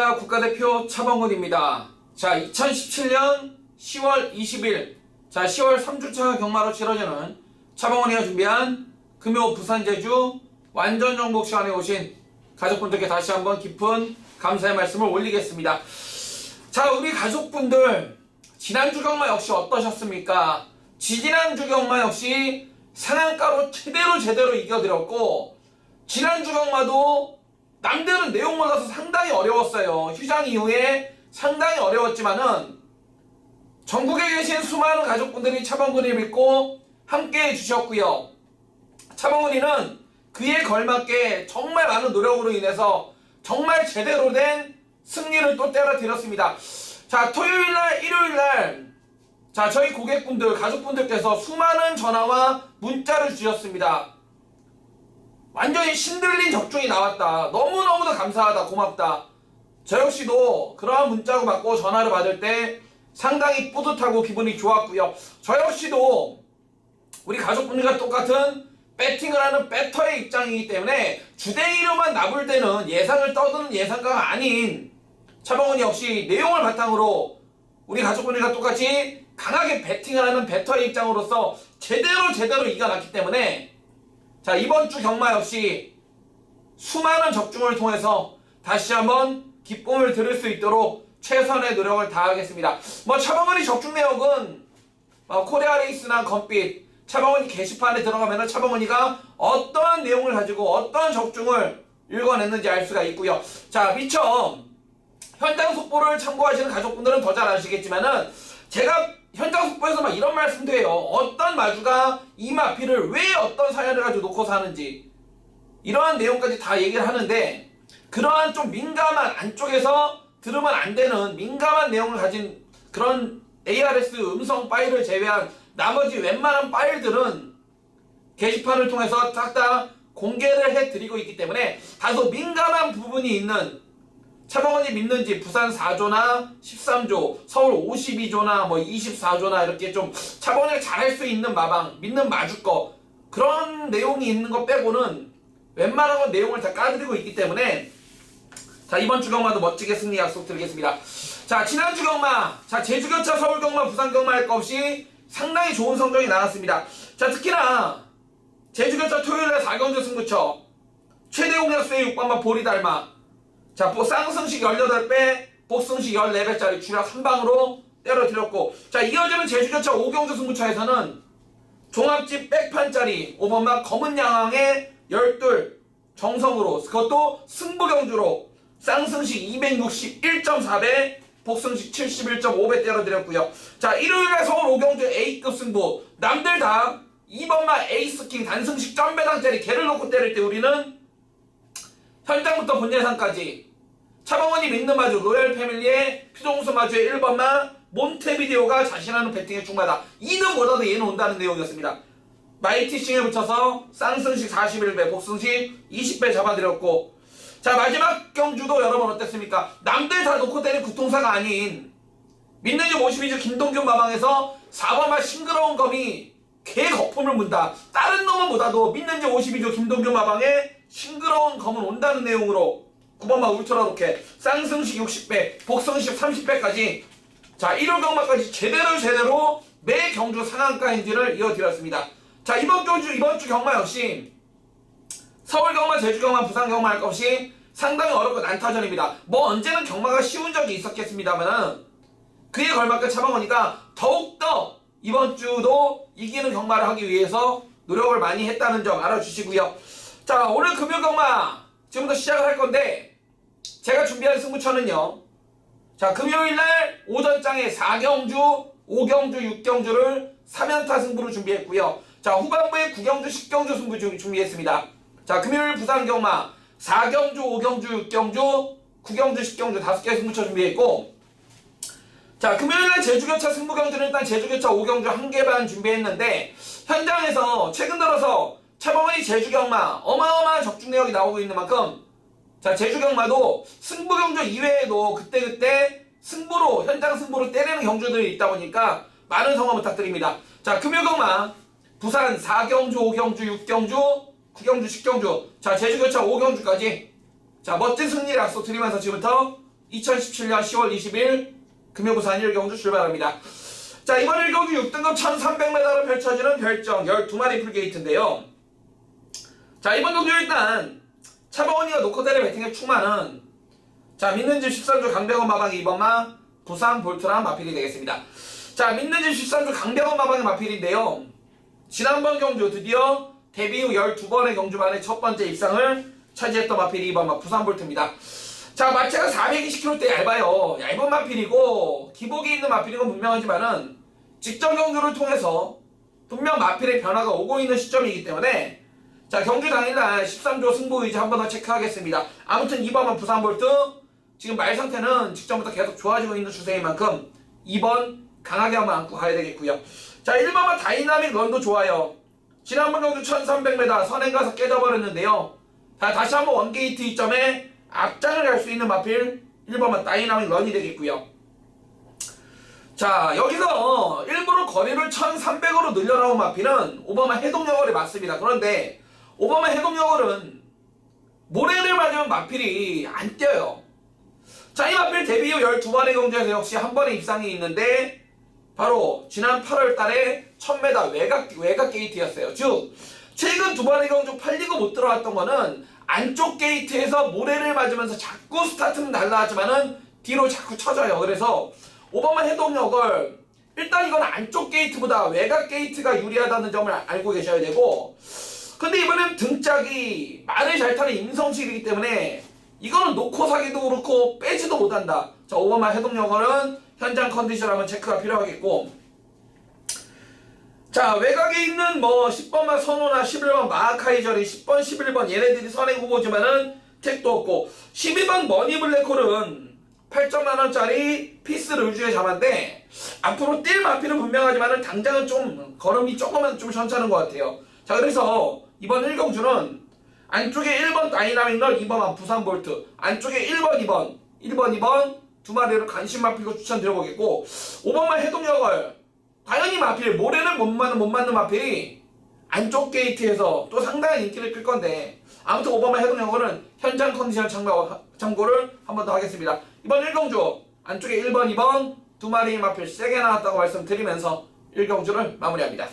안녕하십니까. 국가대표 차범근입니다. 자, 2017년 10월 20일, 자 10월 3주차 경마로 치러지는 차범근이가 준비한 금요 부산 제주 완전 정복 시간에 오신 가족분들께 다시 한번 깊은 감사의 말씀을 올리겠습니다. 자, 우리 가족분들 지난주 경마 역시 어떠셨습니까? 지지난주 경마 역시 상한가로 제대로 이겨드렸고, 지난주 경마도 남들은 내용 몰라서 상당히 어려웠어요. 휴장 이후에 상당히 어려웠지만은 전국에 계신 수많은 가족분들이 차범근이를 믿고 함께 해주셨고요. 차범근이는 그에 걸맞게 정말 많은 노력으로 인해서 정말 제대로 된 승리를 또 때려드렸습니다. 자, 토요일날, 일요일날 자, 저희 고객분들, 가족분들께서 수많은 전화와 문자를 주셨습니다. 완전히 신들린 적중이 나왔다. 너무너무도 감사하다. 고맙다. 저 역시도 그러한 문자를 받고 전화를 받을 때 상당히 뿌듯하고 기분이 좋았고요. 저 역시도 우리 가족분들과 똑같은 배팅을 하는 배터의 입장이기 때문에 주댕이로만 나불대는 예상을 떠드는 예상가가 아닌 차범근이 역시 내용을 바탕으로 우리 가족분들과 똑같이 강하게 배팅을 하는 배터의 입장으로서 제대로 이겨놨기 때문에 자, 이번 주 경마 역시 수많은 적중을 통해서 다시 한번 기쁨을 들을 수 있도록 최선의 노력을 다하겠습니다. 차범근이 적중 내역은 코리아레이스나 건빛 차범근이 게시판에 들어가면 차범근이가 어떠한 내용을 가지고 어떠한 적중을 읽어냈는지 알 수가 있고요. 자, 미처 현장 속보를 참고하시는 가족분들은 더 잘 아시겠지만은 제가 현장 속보에서 이런 말씀도 해요. 어떤 마주가 이 마피를 왜 어떤 사연을 가지고 놓고서 하는지 이러한 내용까지 다 얘기를 하는데, 그러한 좀 민감한, 안쪽에서 들으면 안 되는 민감한 내용을 가진 그런 ARS 음성 파일을 제외한 나머지 웬만한 파일들은 게시판을 통해서 싹 다 공개를 해드리고 있기 때문에 다소 민감한 부분이 있는, 차범근이 믿는지 부산 4조나 13조, 서울 52조나 24조나 이렇게 좀 차범근이가 잘할 수 있는 마방, 믿는 마주거 그런 내용이 있는 거 빼고는 웬만한 건 내용을 다 까드리고 있기 때문에 자, 이번 주 경마도 멋지게 승리 약속 드리겠습니다. 자, 지난주 경마, 자 제주교차, 서울경마, 부산경마 할 것 없이 상당히 좋은 성적이 나왔습니다. 자, 특히나 제주교차 토요일날 4경주 승부처 최대 공약수의 6번마 보리달마, 자, 쌍승식 18배, 복승식 14배짜리 주력 한 방으로 때려드렸고, 자, 이어지는 제주교차 5경주 승부차에서는 종합집 백판짜리 5번마 검은 양항의 12 정성으로, 그것도 승부경주로 쌍승식 261.4배, 복승식 71.5배 때려드렸고요. 자, 일요일에 서울 5경주 A급 승부, 남들 다 2번마 에이스킹 단승식 점배당짜리 개를 놓고 때릴 때 우리는 현장부터 본 예상까지 차범근이 믿는 마주 로열 패밀리의 피동수 마주의 1번마 몬테비데오가 자신하는 배팅에 충마다. 2는 못하도 얘는 온다는 내용이었습니다. 마이티싱에 붙여서 쌍승식 41배, 복승식 20배 잡아드렸고, 자, 마지막 경주도 여러분 어땠습니까? 남들 다 놓고 때린 구통사가 아닌 믿는 지 52주 김동균 마방에서 4번마 싱그러운 검이 개 거품을 문다. 다른 놈은 못하도 믿는 지 52주 김동균 마방에 싱그러운 검은 온다는 내용으로 9번마 울트라 로켓, 쌍승식 60배, 복승식 30배까지 자, 1호 경마까지 제대로 매 경주 상한가 행진을 이어드렸습니다. 자, 이번 주 경마 역시 서울 경마, 제주 경마, 부산 경마 할 것 없이 상당히 어렵고 난타전입니다. 언제는 경마가 쉬운 적이 있었겠습니다만은 그에 걸맞게 차범근이가 더욱더 이번 주도 이기는 경마를 하기 위해서 노력을 많이 했다는 점 알아주시고요. 자, 오늘 금요 경마 지금부터 시작을 할 건데, 제가 준비한 승부처는요, 자, 금요일날 오전장에 4경주, 5경주, 6경주를 3연타 승부로 준비했고요. 자, 후반부에 9경주, 10경주 승부 준비했습니다. 자, 금요일 부산 경마 4경주, 5경주, 6경주, 9경주, 10경주 5개 승부처 준비했고, 자, 금요일날 제주교차 승부경주는 일단 제주교차 5경주 1개 반 준비했는데, 현장에서 최근 들어서 차범근이 제주경마 어마어마한 적중 내역이 나오고 있는 만큼 자, 제주경마도 승부경주 이외에도 그때그때 승부로, 현장 승부로 때리는 경주들이 있다 보니까 많은 성원 부탁드립니다. 자, 금요경마 부산 4경주, 5경주, 6경주, 9경주, 10경주, 자, 제주교차 5경주까지 자, 멋진 승리를 약속드리면서 지금부터 2017년 10월 20일 금요 부산 1경주 출발합니다. 자, 이번 1경주 6등급 1300m를 펼쳐지는 별정 12마리 풀게이트인데요. 자, 이번 경주 일단 차범원이가 노코델의 배팅에 충만은 자, 믿는 집 13주 강병원 마방이 2번마 부산 볼트랑 마필이 되겠습니다. 자, 믿는 집 13주 강병원 마방의 마필인데요. 지난번 경주 드디어 데뷔 후 12번의 경주 만에 첫 번째 입상을 차지했던 마필이 2번마 부산 볼트입니다. 자, 마체가 420kg대 얇아요. 얇은 마필이고 기복이 있는 마필인 건 분명하지만은 직전 경주를 통해서 분명 마필의 변화가 오고 있는 시점이기 때문에 자, 경주 당일날 13조 승부 의지 한 번 더 체크하겠습니다. 아무튼 2번만 부산 볼트 지금 말 상태는 직전부터 계속 좋아지고 있는 추세인 만큼 2번 강하게 한번 안고 가야 되겠고요. 자, 1번만 다이나믹 런도 좋아요. 지난번 경주 1300m 선행 가서 깨져버렸는데요. 자, 다시 한번 원게이트 이점에 앞장을 갈 수 있는 마필 1번만 다이나믹 런이 되겠고요. 자, 여기서 일부러 거리를 1300으로 늘려나온 마필은 5번만 해동여걸이 맞습니다. 그런데 5번만 해동여걸은 모래를 맞으면 마필이 안 뛰어요. 자, 이 마필 데뷔 후 12번의 경주에서 역시 한 번의 입상이 있는데 바로 지난 8월 달에 1000m 외곽 게이트였어요. 즉 최근 두 번의 경주 팔리고 못 들어왔던 거는 안쪽 게이트에서 모래를 맞으면서 자꾸 스타트는 날라가지만은 뒤로 자꾸 쳐져요. 그래서 5번만 해동여걸 일단 이건 안쪽 게이트보다 외곽 게이트가 유리하다는 점을 알고 계셔야 되고, 근데 이번엔 등짝이 말을 잘 타는 임성식이기 때문에 이거는 놓고 사기도 그렇고 빼지도 못한다. 자, 5번만 해동여걸은 현장 컨디션 한번 체크가 필요하겠고, 자, 외곽에 있는 뭐 10번만 선호나 11번 마하카이저리 10번 11번 얘네들이 선행 후보지만은 택도 없고, 12번 머니블랙홀은 8.만원짜리 피스를 우주에 잡았는데 앞으로 뛸 마필은 분명하지만은 당장은 좀 걸음이 조금은 좀 현찮은 것 같아요. 자, 그래서 이번 1경주는 안쪽에 1번 다이나믹 널, 2번 부산 볼트, 안쪽에 1번 2번 두 마리를 관심 마필로 추천드려보겠고, 5번만 해동여걸 당연히 마필 모래는 못 맞는 마필이 안쪽 게이트에서 또 상당한 인기를 끌 건데, 아무튼 5번만 해동여걸은 현장 컨디션 참고를 한 번 더 하겠습니다. 이번 1경주 안쪽에 1번 2번 두 마리 마필 세게 나왔다고 말씀드리면서 1경주를 마무리합니다.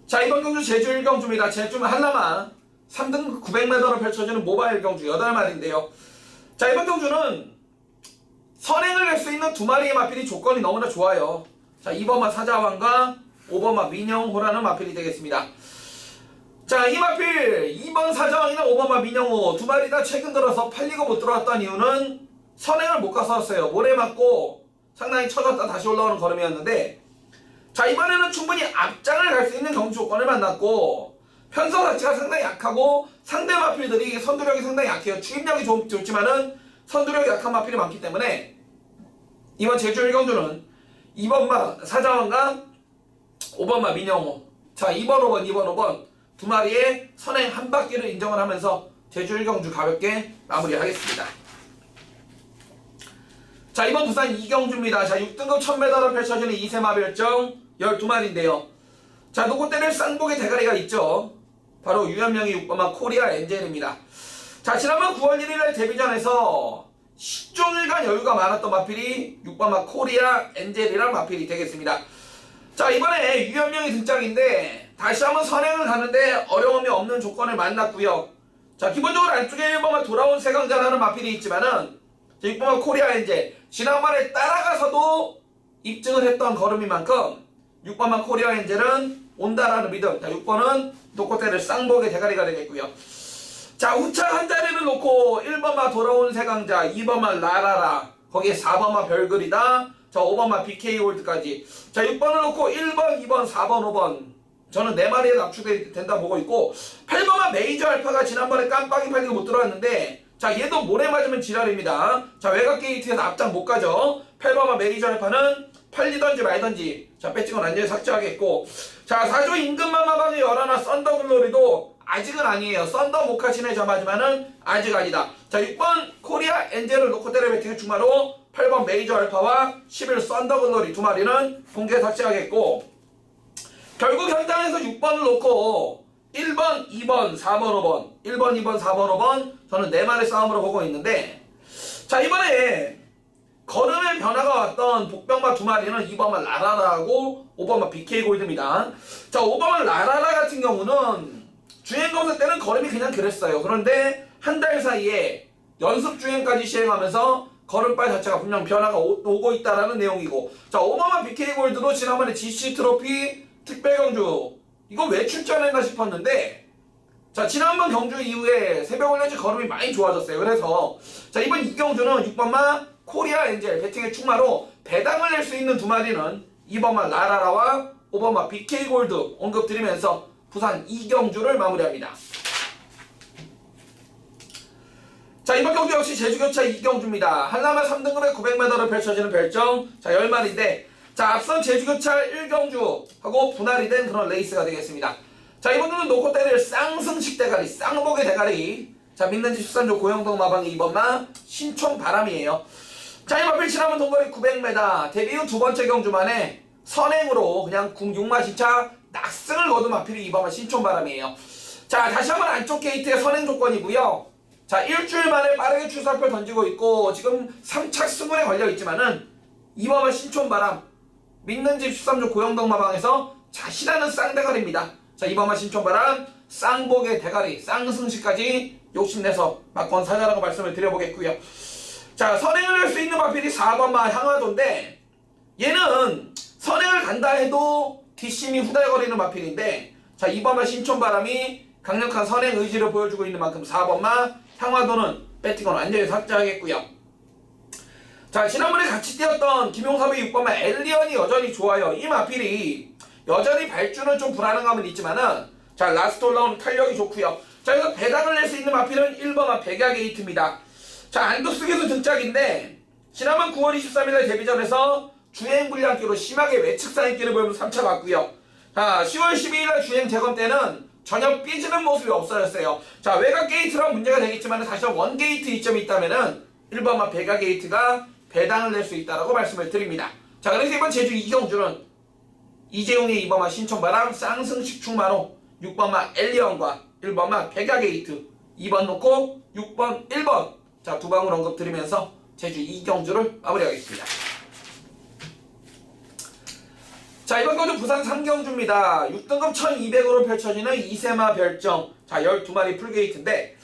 자, 이번 경주 제주 1경주입니다. 제주는 한라마 3등 900m로 펼쳐지는 모바일 경주 8마리인데요. 자, 이번 경주는 선행을 할 수 있는 두 마리의 마필이 조건이 너무나 좋아요. 자, 2번마 사자왕과 5번마 민영호라는 마필이 되겠습니다. 자, 이 마필 2번 사자왕이나 5번마 민영호 두 마리 다 최근 들어서 팔리고 못 들어왔던 이유는 선행을 못 갔었어요. 모래 맞고 상당히 쳐졌다 다시 올라오는 걸음이었는데, 자, 이번에는 충분히 앞장을 갈 수 있는 경주 조건을 만났고, 편성 자체가 상당히 약하고 상대 마필들이 선두력이 상당히 약해요. 추임력이 좋지만은 선두력이 약한 마필이 많기 때문에 이번 제주 1경주는 2번마 사자왕과 5번마 민영호, 자, 2번 5번 두 마리의 선행 한 바퀴를 인정을 하면서 제주 1경주 가볍게 마무리하겠습니다. 자, 이번 부산 2경주입니다. 자, 6등급 1000m로 펼쳐지는 이세마 별정 12마리인데요. 자, 노고대를 쌍복의 대가리가 있죠. 바로 유현명이 6번마 코리아 엔젤입니다. 자, 지난번 9월 1일날 데뷔전에서 10종일간 여유가 많았던 마필이 6번마 코리아 엔젤이라는 마필이 되겠습니다. 자, 이번에 유현명이 등장인데 다시 한번 선행을 가는데 어려움이 없는 조건을 만났고요. 자, 기본적으로 안쪽에 1번마 돌아온 세강자라는 마필이 있지만은 6번마 코리아 엔젤 지난번에 따라가서도 입증을 했던 걸음인 만큼 6번마 코리아 엔젤은 온다라는 믿음. 자, 6번은 노코테를 쌍복의 대가리가 되겠고요. 자, 우차 한 자리를 놓고 1번마 돌아온 세강자, 2번마 라라라, 거기에 4번마 별글이다, 자, 5번마 BK 월드까지. 자, 6번을 놓고 1번, 2번, 4번, 5번 저는 4마리에 납축된다 보고 있고, 8번마 메이저 알파가 지난번에 깜빡이 팔리고 못 들어왔는데, 자, 얘도 모래 맞으면 지랄입니다. 자, 외곽 게이트에서 앞장 못 가죠. 8번마 메이저 알파는 팔리던지 말던지, 자, 배칭은 완전히 삭제하겠고, 자, 4조 임금만 마방의 열하나 썬더글로리도 아직은 아니에요. 썬더 모카신의 점하지만은 아직 아니다. 자, 6번 코리아 엔젤을 놓고 때려 배팅의 중마로 8번 메이저 알파와 11 썬더글로리 두 마리는 공개 삭제하겠고, 결국 현장에서 6번을 놓고 1번, 2번, 4번, 5번 1번, 2번, 4번, 5번 저는 4마리 싸움으로 보고 있는데 자 이번에 걸음의 변화가 왔던 복병마 2마리는 2번마 라라라하고 5번마 BK 골드입니다. 자 5번마 라라라 같은 경우는 주행검사 때는 걸음이 그냥 그랬어요. 그런데 한 달 사이에 연습 주행까지 시행하면서 걸음발 자체가 분명 변화가 오고 있다라는 내용이고 자 5번마 BK 골드도 지난번에 GC 트로피 특별경주 이거 왜 출전했나 싶었는데 자 지난번 경주 이후에 새벽 올려지 걸음이 많이 좋아졌어요. 그래서 자 이번 이 경주는 6번마 코리아 엔젤 배팅의 충마로 배당을 낼 수 있는 2마리는 2번마 라라라와 5번마 BK 골드 언급드리면서 부산 2경주를 마무리합니다. 자 이번 경주 역시 제주교차 2경주입니다. 한라마 3등급의 900m를 펼쳐지는 별정 자 10마리인데 자 앞선 제주교차 1경주하고 분할이 된 그런 레이스가 되겠습니다. 자 이번 경주는 놓고 때릴 쌍승식 대가리 쌍복의 대가리 자 믿는지 13조 고영동 마방의 2번마 신촌 바람이에요. 자 이 마필 지난번 동거리 900m 데뷔 후 두 번째 경주 만에 선행으로 그냥 궁 6마신차 낙승을 거둔 마필이 2번마 신촌 바람이에요. 자 다시 한번 안쪽 게이트의 선행 조건이고요. 자 일주일 만에 빠르게 출사표를 던지고 있고 지금 3착 승운에 걸려있지만은 2번마 신촌바람 믿는집 13조 고영동 마방에서 자신하는 쌍대가리입니다. 자 2번마 신촌바람 쌍복의 대가리 쌍승시까지 욕심내서 막권 사자라고 말씀을 드려보겠고요. 자 선행을 할 수 있는 마필이 4번마 향화도인데 얘는 선행을 간다 해도 뒷심이 후달거리는 마필인데 자 2번마 신촌바람이 강력한 선행 의지를 보여주고 있는 만큼 4번마 향화도는 배팅은 완전히 삭제하겠고요. 자 지난번에 같이 뛰었던 김용섭의 6번마 엘리언이 여전히 좋아요. 이 마필이 여전히 발주는 좀 불안한 감은 있지만은 자 라스트 올라온 탄력이 좋고요. 자 여기서 배당을 낼 수 있는 마필은 1번마 백야게이트입니다. 자 안도스기수 등짝인데 지난번 9월 23일날 데뷔전에서 주행 불량기로 심하게 외측상 인기를 보이면서 3차 갔고요. 자 10월 12일날 주행 재검 때는 전혀 삐지는 모습이 없어졌어요. 자 외곽 게이트란 문제가 되겠지만 다시 원 게이트 이점이 있다면은 1번마 백야 게이트가 배당을 낼 수 있다라고 말씀을 드립니다. 자 그래서 이번 제주 2경주는 이재용의 2번마 신촌바람 쌍승식 충마로 6번마 엘리언과 1번마 백야 게이트 2번 놓고 6번 1번 자 두 방울 언급 드리면서 제주 2경주를 마무리하겠습니다. 자 이번 경주 부산 3경주입니다. 6등급 1200으로 펼쳐지는 이세마 별정 자 12마리 풀게이트인데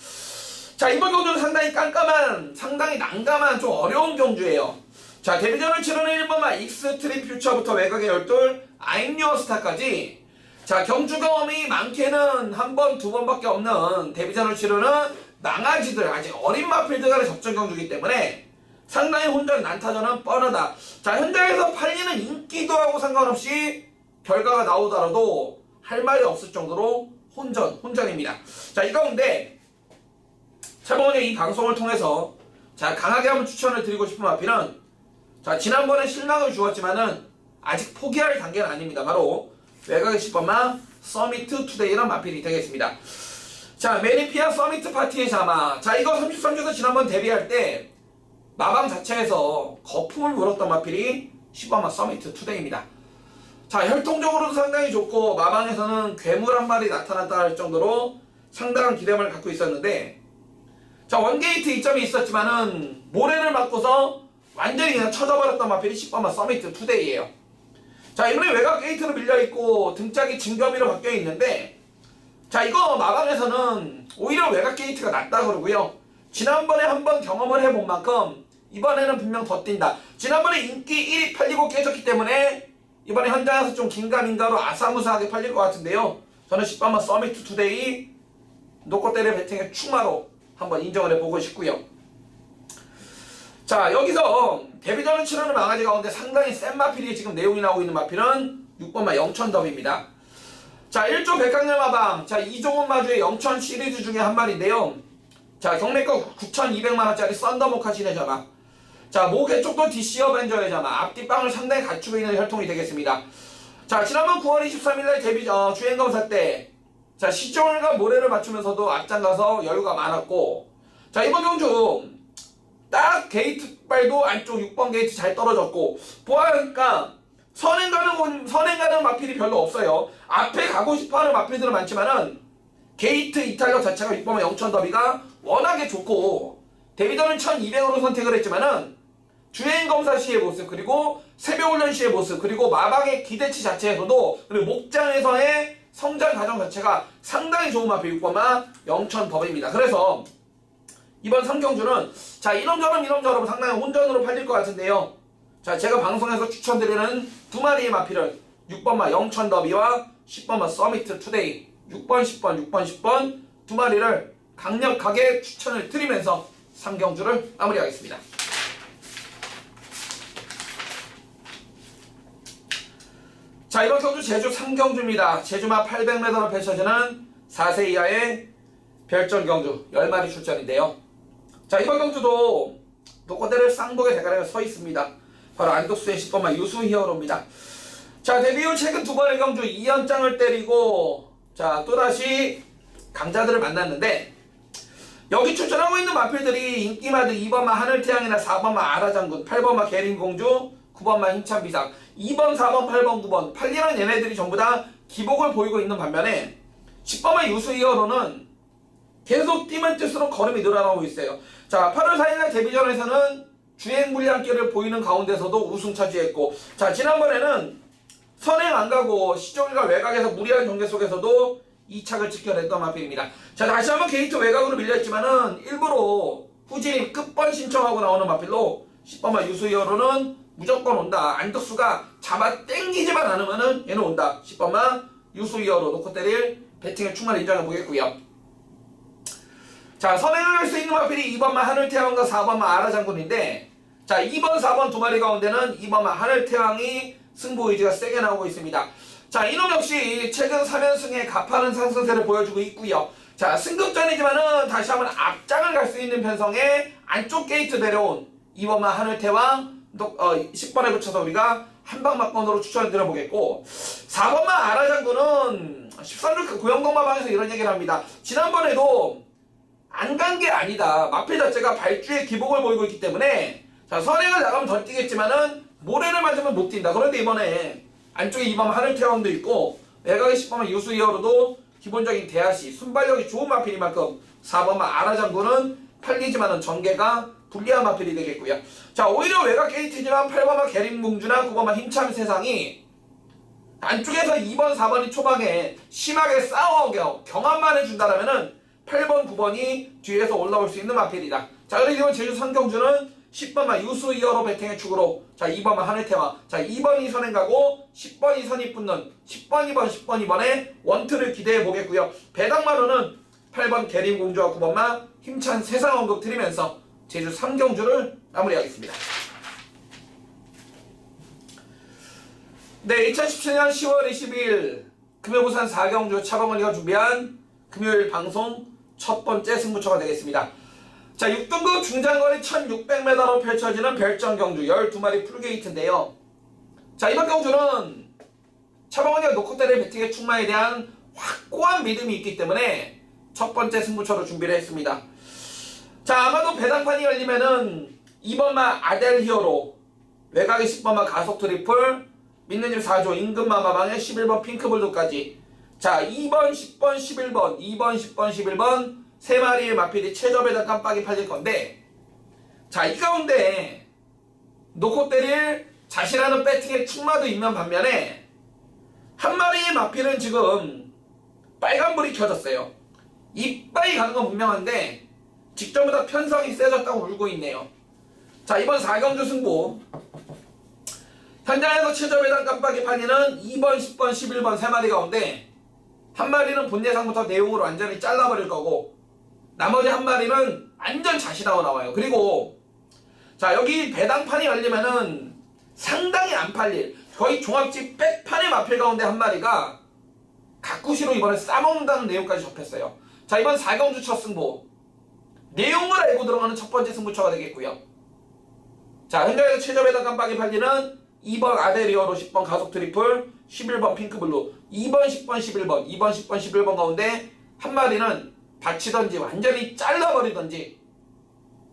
자 이번 경주는 상당히 깜깜한 상당히 난감한 좀 어려운 경주예요. 자 데뷔전을 치르는 1번마 익스트림 퓨처부터 외곽의 12 아임뉴어스타까지 자 경주 경험이 많게는 한 번, 두 번밖에 없는 데뷔전을 치르는 낭아지들 아직 어린 마필들 간의 접전 경주이기 때문에 상당히 혼전 난타전은 뻔하다. 자 현장에서 팔리는 인기도하고 상관없이 결과가 나오더라도 할 말이 없을 정도로 혼전입니다. 자 이 가운데 차범원의 이 방송을 통해서 자 강하게 한번 추천을 드리고 싶은 마필은 자 지난번에 실망을 주었지만은 아직 포기할 단계는 아닙니다. 바로 외곽의 10번마 서미트 투데이라는 마필이 되겠습니다. 자 메리피아 서미트 파티의 자마 자 이거 33주에서 지난번 데뷔할 때 마방 자체에서 거품을 물었던 마필이 10번마 서미트 투데이입니다. 자 혈통적으로도 상당히 좋고 마방에서는 괴물 한 마리 나타났다 할 정도로 상당한 기대감을 갖고 있었는데 자 원게이트 이점이 있었지만은 모래를 맞고서 완전히 그냥 쳐져버렸던 마필이 10번마 서미트 투데이예요. 자 이번에 외곽 게이트로 밀려있고 등짝이 증거미로 바뀌어있는데 자 이거 마방에서는 오히려 외곽 게이트가 낫다 그러고요. 지난번에 한번 경험을 해본 만큼 이번에는 분명 더 뛴다. 지난번에 인기 1위 팔리고 깨졌기 때문에 이번에 현장에서 좀 긴가민가로 아사무사하게 팔릴 것 같은데요. 저는 10번마 서미트 투데이 놓고 때려 배팅의 충마로 한번 인정을 해보고 싶고요. 자 여기서 데뷔전을 치르는 망아지 가운데 상당히 센 마필이 지금 내용이 나오고 있는 마필은 6번마 영천더비입니다. 자 1조 백강렬 마방 자 이종훈 마주의 영천 시리즈 중에 한 마리인데요. 자 경매가 9,200만원짜리 썬더모카신의 자마 자 목의 쪽도 DC 어벤져의 자마 앞뒷방을 상당히 갖추고 있는 혈통이 되겠습니다. 자 지난번 9월 23일날 데뷔 주행검사 때 자 시종일과 모래를 맞추면서도 앞장가서 여유가 많았고 자 이번 경주 딱 게이트발도 안쪽 6번 게이트 잘 떨어졌고 보아하니까 선행 가는 마필이 별로 없어요. 앞에 가고 싶어하는 마필들은 많지만은 게이트 이탈력 자체가 6번마 0천 더비가 워낙에 좋고 데뷔전은 1200으로 선택을 했지만은 주행검사 시의 모습 그리고 새벽훈련 시의 모습 그리고 마방의 기대치 자체에서도 그리고 목장에서의 성장 과정 자체가 상당히 좋은 마필 6번마 0천 더비입니다. 그래서 이번 3경주는 자 이놈저놈 상당히 혼전으로 팔릴 것 같은데요. 자 제가 방송에서 추천드리는 두 마리의 마필은 6번마 0천 더비와 10번마 서미트 투데이 6번 10번 두 마리를 강력하게 추천을 드리면서 3경주를 마무리하겠습니다. 자 이번 경주 제주 3경주입니다. 제주마 800m로 펼쳐지는 4세 이하의 별전 경주 10마리 출전인데요. 자 이번 경주도 노코대를 쌍복의 대가리가 서 있습니다. 바로 안독수의 10번마 유수 히어로입니다. 자 데뷔 후 최근 두 번의 경주 2연장을 때리고 자 또다시 강자들을 만났는데 여기 출전하고 있는 마필들이 인기마드 2번마 하늘태양이나 4번마 아라장군 8번마 계린공주 9번마 힘찬비상 2번 4번 8번 9번 8리는 얘네들이 전부 다 기복을 보이고 있는 반면에 10번마 유수 히어로는 계속 뛰면 뛸수록 걸음이 늘어나고 있어요. 자 8월 4일날 데뷔전에서는 주행 물량기를 보이는 가운데서도 우승 차지했고 자 지난번에는 선행 안 가고 시종일가 외곽에서 무리한 경계 속에서도 2착을 지켜냈던 마필입니다. 자 다시 한번 게이트 외곽으로 밀렸지만은 일부러 후진이 끝번 신청하고 나오는 마필로 10번마 유수히어로는 무조건 온다. 안덕수가 잡아 땡기지만 않으면은 얘는 온다. 10번마 유수히어로 놓고 때릴 배팅을 충분히 인정해 보겠고요. 자 선행을 할 수 있는 마필이 2번마 하늘태왕과 4번마 아라장군인데 자 2번 4번 두 마리 가운데는 2번마 하늘태왕이 승부 의지가 세게 나오고 있습니다. 자 이놈 역시 최근 3연승에 가파른 상승세를 보여주고 있고요. 자 승급전이지만은 다시 한번 앞장을 갈 수 있는 편성에 안쪽 게이트 내려온 2번마 하늘태왕 10번에 붙여서 우리가 한방막건으로 추천을 드려보겠고 4번마 아라장군은 13주 고영동마방에서 이런 얘기를 합니다. 지난번에도 안 간 게 아니다. 마필 자체가 발주에 기복을 보이고 있기 때문에 자 선행을 나가면 더 뛰겠지만은 모래를 맞으면 못 뛴다. 그런데 이번에 안쪽에 2번마 하늘태왕도 있고 외곽에 10번마 유수히어로도 기본적인 대하시 순발력이 좋은 마필인 만큼 4번마 아라장군은 팔리지만은 전개가 불리한 마필이 되겠고요. 자 오히려 외곽 게이트지만 8번마 계림공주나 9번마 힘참 세상이 안쪽에서 2번 4번이 초반에 심하게 싸워오게 경험만 해준다면은 8번 9번이 뒤에서 올라올 수 있는 마필이다. 자 그래서 이번 제주 3경주는 10번마 유수히어로 배팅의 축으로 자 2번마 하늘태왕 자 2번 2선행 가고 10번 2선이 붙는 10번 2번 10번 2번의 원투를 기대해 보겠고요. 배당마로는 8번 계림공주와 9번마 힘찬 세상 언급 드리면서 제주 3경주를 마무리하겠습니다. 네 2017년 10월 20일 금요부산 4경주 차범원이가 준비한 금요일 방송 첫 번째 승부처가 되겠습니다. 자 6등급 중장거리 1600m로 펼쳐지는 별전 경주 12마리 풀게이트인데요. 자 이번 경주는 차범원이가 노코테를 배팅의 충마에 대한 확고한 믿음이 있기 때문에 첫 번째 승부처로 준비를 했습니다. 자 아마도 배당판이 열리면은 2번마 아델 히어로 외곽에 10번마 가속 트리플 믿는님 4조 임금마마방에 11번 핑크블루까지 자 2번 10번 11번 2번 10번 11번 세 마리의 마필이 최저배당 깜빡이 팔릴 건데 자 이 가운데 놓고 때릴 자신하는 배팅의 충마도 있는 반면에 한 마리의 마필은 지금 빨간불이 켜졌어요. 이빨이 가는 건 분명한데 직전보다 편성이 세졌다고 울고 있네요. 자 이번 4경주 승부 현장에서 최저배당 깜빡이 판이는 2번 10번 11번 세 마리 가운데 한 마리는 본 예상부터 내용으로 완전히 잘라버릴 거고 나머지 한 마리는 완전 자신하고 나와요. 그리고 자 여기 배당판이 열리면은 상당히 안 팔릴 거의 종합집 백판의 마필 가운데 한 마리가 가꾸시로 이번에 싸먹는다는 내용까지 접했어요. 자 이번 4경주 첫 승부 내용을 알고 들어가는 첫 번째 승부처가 되겠고요. 자 현장에서 최저배당 깜빡이 팔리는 2번 아데리어로 10번 가속 트리플 11번 핑크블루 2번 10번 11번 2번 10번 11번 가운데 한 마리는 받치던지 완전히 잘라버리던지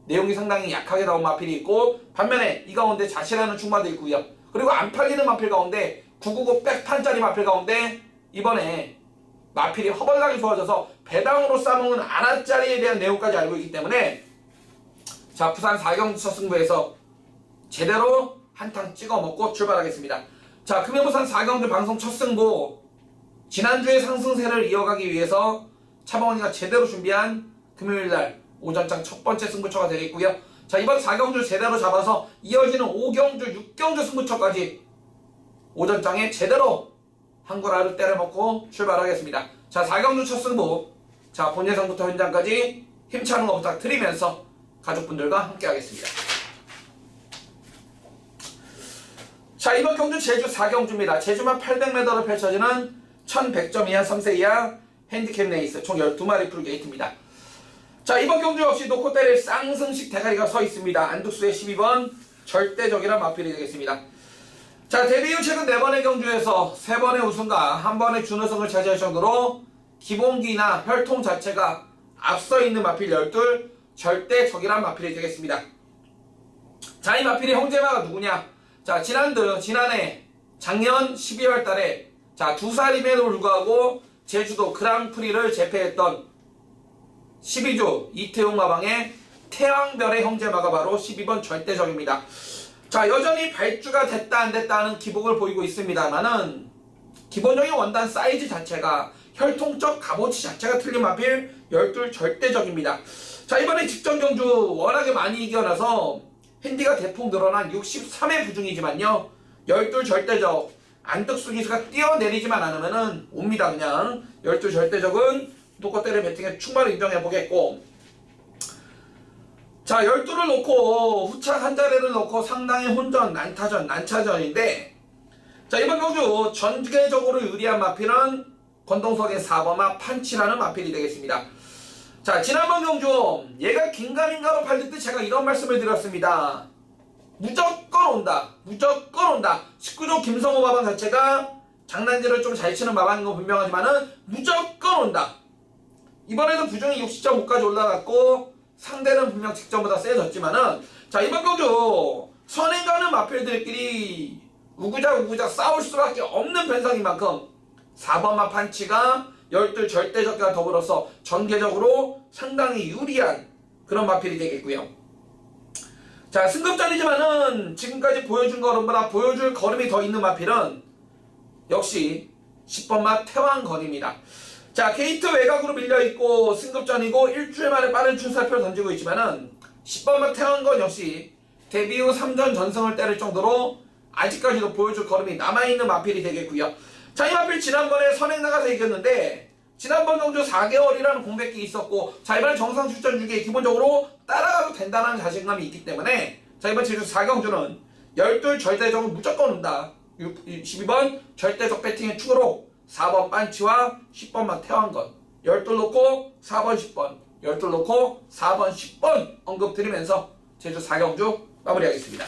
내용이 상당히 약하게 나온 마필이 있고 반면에 이 가운데 자신하는 충마도 있고요. 그리고 안 팔리는 마필 가운데 999 백판짜리 마필 가운데 이번에 마필이 허벌나게 좋아져서 배당으로 싸먹는 안아짜리에 대한 내용까지 알고 있기 때문에 자 부산 4경주 첫 승부에서 제대로 한탕 찍어 먹고 출발하겠습니다. 자 금요부산 4경주 방송 첫 승부 지난주의 상승세를 이어가기 위해서 차범원이가 제대로 준비한 금요일날 오전장 첫 번째 승부처가 되겠고요. 자 이번 4경주 제대로 잡아서 이어지는 5경주, 6경주 승부처까지 오전장에 제대로 한구라를 때려먹고 출발하겠습니다. 자 4경주 첫 승부 자 본 예상부터 현장까지 힘차는 거 부탁드리면서 가족분들과 함께 하겠습니다. 자 이번 경주 제주 4경주입니다. 제주만 800m로 펼쳐지는 1100점 이하 3세 이하 핸디캡 레이스 총 12마리 풀게이트입니다. 자 이번 경주 역시 놓고 때릴 쌍승식 대가리가 서 있습니다. 안둑수의 12번 절대적이란 마필이 되겠습니다. 자 데뷔 후 최근 4번의 경주에서 3번의 우승과 1번의 준우승을 차지할 정도로 기본기나 혈통 자체가 앞서 있는 마필 12 절대적이란 마필이 되겠습니다. 자 이 마필의 형제마가 누구냐? 자 지난해 작년 12월 달에 자 2살임에도 불구하고 제주도 그랑프리를 제패했던 12주 이태용 마방의 태왕별의 형제마가 바로 12번 절대적입니다. 자 여전히 발주가 됐다 안 됐다 하는 기복을 보이고 있습니다만은 기본적인 원단 사이즈 자체가 혈통적 값어치 자체가 틀린 마필 12 절대적입니다. 자 이번에 직전 경주 워낙에 많이 이겨놔서 핸디가 대폭 늘어난 63회 부중이지만요 12 절대적 안떡수 기수가 뛰어내리지만 않으면은 옵니다. 그냥 12 절대적은 놓고때릴 배팅에 충분히 인정해보겠고 자 12를 놓고 후착 한 자리를 놓고 상당히 혼전 난타전인데 자 이번 경주 전개적으로 유리한 마필은 권동석의 4번마 판치라는 마필이 되겠습니다. 자 지난번 경주 얘가 긴가민가로 팔릴 때 제가 이런 말씀을 드렸습니다. 무조건 온다. 19조 김성호 마방 자체가 장난질을 좀 잘 치는 마방인 건 분명하지만은 무조건 온다. 이번에도 부중이 60.5까지 올라갔고 상대는 분명 직전보다 세졌지만은 자 이번 경주 선행 가는 마필들끼리 우구작 싸울 수밖에 없는 변상인 만큼 4번마 판치가 12 절대적과 더불어서 전개적으로 상당히 유리한 그런 마필이 되겠고요. 자 승급전이지만은 지금까지 보여준 걸음보다 보여줄 걸음이 더 있는 마필은 역시 10번마 태왕건입니다. 자 게이트 외곽으로 밀려있고 승급전이고 일주일 만에 빠른 출살표를 던지고 있지만은 10번마 태왕건 역시 데뷔 후 3전 전승을 때릴 정도로 아직까지도 보여줄 걸음이 남아있는 마필이 되겠고요. 자 이 마필 지난번에 선행 나가서 이겼는데 지난번 경주 4개월이라는 공백기 있었고 자 이번에 정상 출전 중에 기본적으로 따라가도 된다는 자신감이 있기 때문에 자 이번 제주 4경주는 12 절대적은 무조건 온다. 12번 절대적 배팅의 축으로 4번 반치와 10번만 태왕건 12 놓고 4번 10번 12 놓고 4번 10번 언급드리면서 제주 4경주 마무리하겠습니다.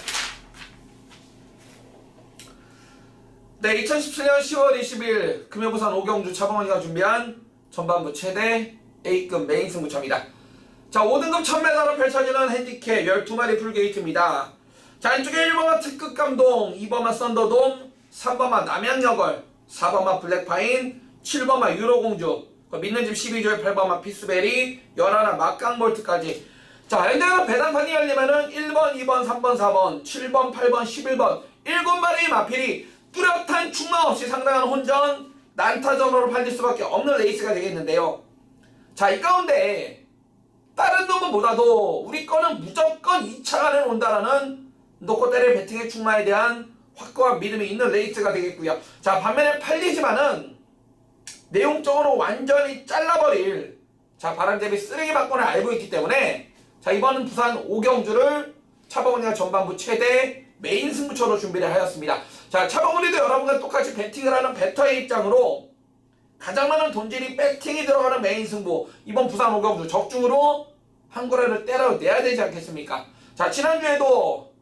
네, 2017년 10월 20일 금요부산 5경주 차범원이가 준비한 전반부 최대 A급 메인 승부처입니다. 자 5등급 1000m로 펼쳐지는 핸디캡 12마리 풀게이트입니다. 자 왼쪽에 1번마 특급 감동, 2번마 썬더돔, 3번마 남양여걸, 4번마 블랙파인, 7번마 유로공주, 믿는 집 12조에 8번마 피스베리, 11 막강볼트까지. 자 현재는 배당판이 열리면은 1번, 2번, 3번, 4번, 7번, 8번, 11번 7마리의 마필이 뚜렷한 충망 없이 상당한 혼전 난타전으로 팔릴 수밖에 없는 레이스가 되겠는데요. 자 이 가운데 다른 놈은보다도 우리 거는 무조건 2차 안에 온다라는 놓고 때릴 배팅의 충마에 대한 확고한 믿음이 있는 레이스가 되겠고요. 자 반면에 팔리지만은 내용적으로 완전히 잘라버릴 자 바람잡이 쓰레기 막건을 알고 있기 때문에 자 이번은 부산 5경주를 차범원이가 전반부 최대 메인 승부처로 준비를 하였습니다. 자 차범원이도 여러분과 똑같이 배팅을 하는 배터의 입장으로 가장 많은 돈질이 배팅이 들어가는 메인 승부 이번 부산 5경주 적중으로 한 거래를 때려내야 되지 않겠습니까? 자 지난주에도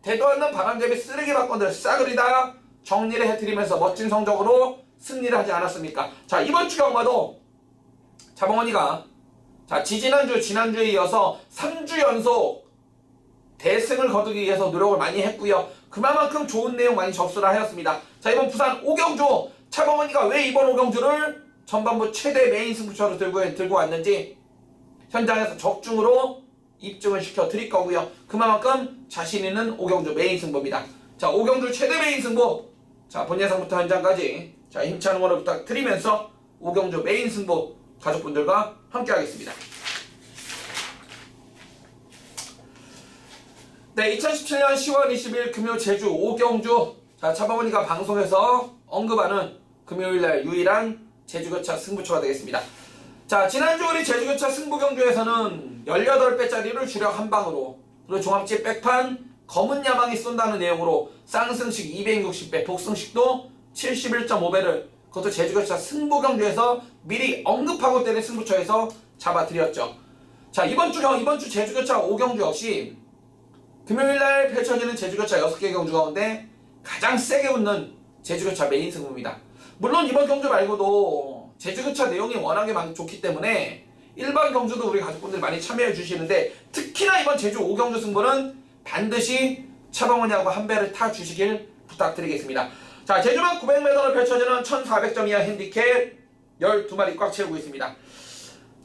대도 않는 바람잡이 쓰레기 막건들 싸그리 다 정리를 해드리면서 멋진 성적으로 승리를 하지 않았습니까? 자 이번 주 경마도 차범원이가 자 지난주에 이어서 3주 연속 대승을 거두기 위해서 노력을 많이 했고요. 그만큼 좋은 내용 많이 접수를 하였습니다. 자 이번 부산 5경주 차범원이가 왜 이번 5경주를 전반부 최대 메인 승부처로 들고 왔는지 현장에서 적중으로 입증을 시켜 드릴 거고요. 그만큼 자신 있는 오경주 메인 승부입니다. 자, 오경주 최대 메인 승부. 자, 본 예상부터 현장까지 자, 힘찬 응원을 부탁드리면서 오경주 메인 승부 가족분들과 함께 하겠습니다. 네, 2017년 10월 20일 금요 제주 오경주. 자, 차범원이가 방송에서 언급하는 금요일날 유일한 제주교차 승부처가 되겠습니다. 자, 지난주 우리 제주교차 승부경주에서는 18배짜리를 주력 한방으로, 그리고 종합집 백판 검은 야망이 쏜다는 내용으로 쌍승식 260배, 복승식도 71.5배를 그것도 제주교차 승부경주에서 미리 언급하고 때린 승부처에서 잡아드렸죠. 자, 이번 주 제주교차 오경주 역시 금요일날 펼쳐지는 제주교차 6개 경주 가운데 가장 세게 붙는 제주교차 메인 승부입니다. 물론 이번 경주 말고도 제주교차 내용이 워낙에 좋기 때문에 일반 경주도 우리 가족분들 많이 참여해 주시는데, 특히나 이번 제주 5경주 승부는 반드시 차범원이하고 한 배를 타 주시길 부탁드리겠습니다. 자, 제주만 900m를 펼쳐지는 1400점 이하 핸디캡 12마리 꽉 채우고 있습니다.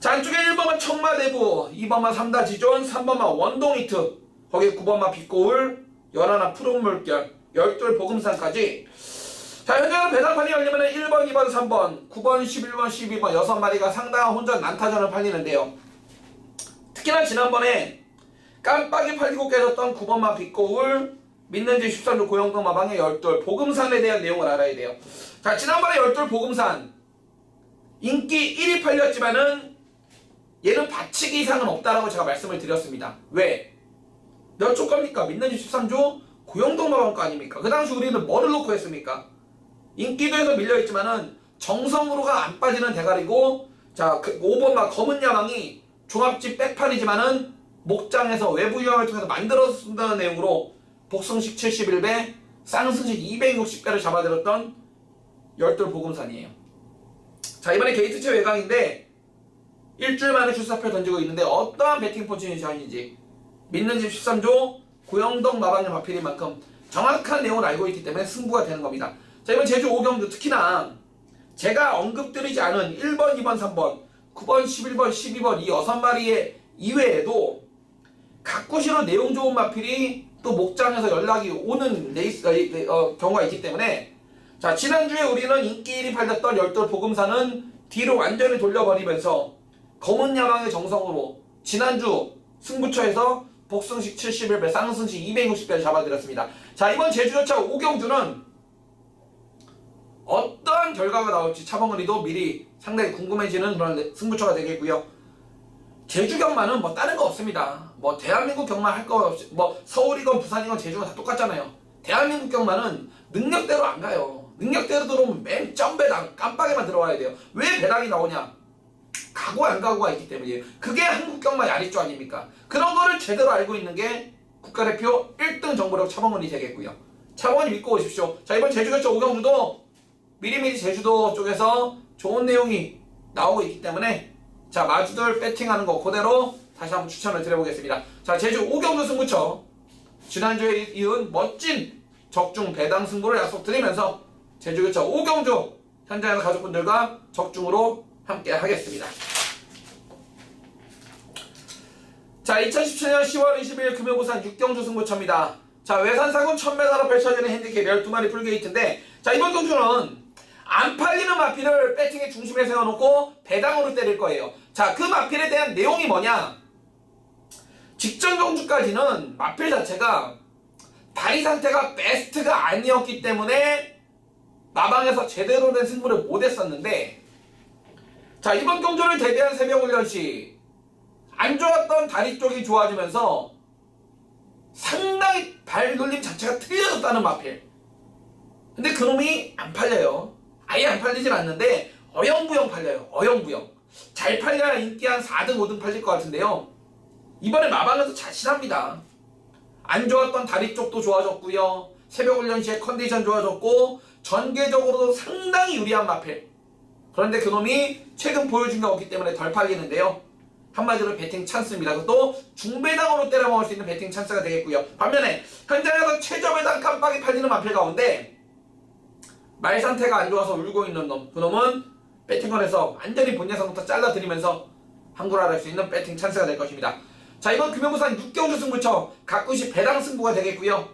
자, 안쪽에 1번만 청마대부, 2번만 삼다지존, 3번만 원동이트, 거기에 9번만 빛고울, 11 푸른 물결, 12 보금산까지. 자, 현재는 배당판이 열리면 1번, 2번, 3번, 9번, 11번, 12번 6마리가 상당한 혼전 난타전을 팔리는데요. 특히나 지난번에 깜빡이 팔리고 깨졌던 9번만 빛고울, 믿는지 13주 고영동 마방의 12 보금산에 대한 내용을 알아야 돼요. 자, 지난번에 12 보금산 인기 1위 팔렸지만은 얘는 받치기 이상은 없다라고 제가 말씀을 드렸습니다. 왜? 몇 조 겁니까? 믿는지 13조 고영동 마방 거 아닙니까? 그 당시 우리는 뭐를 놓고 했습니까? 인기도에서 밀려있지만은 정성으로가 안 빠지는 대가리고, 자, 5번마 검은 야망이 종합집 백판이지만은 목장에서 외부 유형을 통해서 만들어준다는 내용으로 복승식 71배, 쌍승식 260배를 잡아들었던 12 보금산이에요. 자, 이번에 게이트체 외곽인데 일주일 만에 출사표 던지고 있는데 어떠한 배팅 포지션인지 믿는 집 13조 고영동 마방의 마필인 만큼 정확한 내용을 알고 있기 때문에 승부가 되는 겁니다. 자, 이번 제주 5경주 특히나 제가 언급드리지 않은 1번, 2번, 3번, 9번, 11번, 12번 이 6마리의 이외에도 각구시로 내용 좋은 마필이 또 목장에서 연락이 오는 경우가 있기 때문에, 자, 지난주에 우리는 인기 1위 팔렸던 12 보금산은 뒤로 완전히 돌려버리면서 검은 야망의 정성으로 지난주 승부처에서 복승식 71배, 쌍승식 260배를 잡아드렸습니다. 자, 이번 제주교차 5경주는 어떠한 결과가 나올지 차범근이도 미리 상당히 궁금해지는 그런 승부처가 되겠고요. 제주 경마는 뭐 다른 거 없습니다. 뭐 대한민국 경마 할 거 없이, 뭐 서울이건 부산이건 제주가 다 똑같잖아요. 대한민국 경마는 능력대로 안 가요. 능력대로 들어오면 맨 점배당 깜빡이만 들어와야 돼요. 왜 배당이 나오냐? 가고 안 가고가 있기 때문이에요. 그게 한국 경마 야리조 아닙니까? 그런 거를 제대로 알고 있는 게 국가대표 1등 정보력 차범근이 되겠고요. 차범근이 믿고 오십시오. 자, 이번 제주교차 5경주도 미리미리 제주도 쪽에서 좋은 내용이 나오고 있기 때문에, 자, 마주들 배팅하는 거 그대로 다시 한번 추천을 드려보겠습니다. 자, 제주 5경주 승부처 지난주에 이은 멋진 적중 배당 승부를 약속드리면서 제주교차 5경주 현장에서 가족분들과 적중으로 함께 하겠습니다. 자, 2017년 10월 20일 금요 부산 6경주 승부처입니다. 자, 외산사군 1000m로 펼쳐지는 핸디캡 12마리 풀게이트인데, 자, 이번 경주는 안 팔리는 마필을 배팅의 중심에 세워놓고 배당으로 때릴 거예요. 자, 그 마필에 대한 내용이 뭐냐? 직전 경주까지는 마필 자체가 다리 상태가 베스트가 아니었기 때문에 마방에서 제대로 된 승부를 못했었는데, 자, 이번 경주를 대비한 새벽훈련 시 안 좋았던 다리 쪽이 좋아지면서 상당히 발놀림 자체가 틀려졌다는 마필. 근데 그놈이 안 팔려요. 아예 안 팔리진 않는데 어영부영 팔려요. 어영부영. 잘 팔려야 인기 한 4등 5등 팔릴 것 같은데요. 이번에 마방에서 자신합니다. 안 좋았던 다리 쪽도 좋아졌고요. 새벽훈련 시에 컨디션 좋아졌고 전개적으로도 상당히 유리한 마필. 그런데 그놈이 최근 보여준 게 없기 때문에 덜 팔리는데요. 한마디로 배팅 찬스입니다. 그것도 중배당으로 때려 먹을 수 있는 배팅 찬스가 되겠고요. 반면에 현장에서 최저배당 깜빡이 팔리는 마필 가운데 말 상태가 안 좋아서 울고 있는 놈, 그놈은 배팅권에서 완전히 본 예상부터 잘라드리면서 한구라를 할 수 있는 배팅 찬스가 될 것입니다. 자, 이번 금요부산 6경주 승부처 가끔씩 배당 승부가 되겠고요.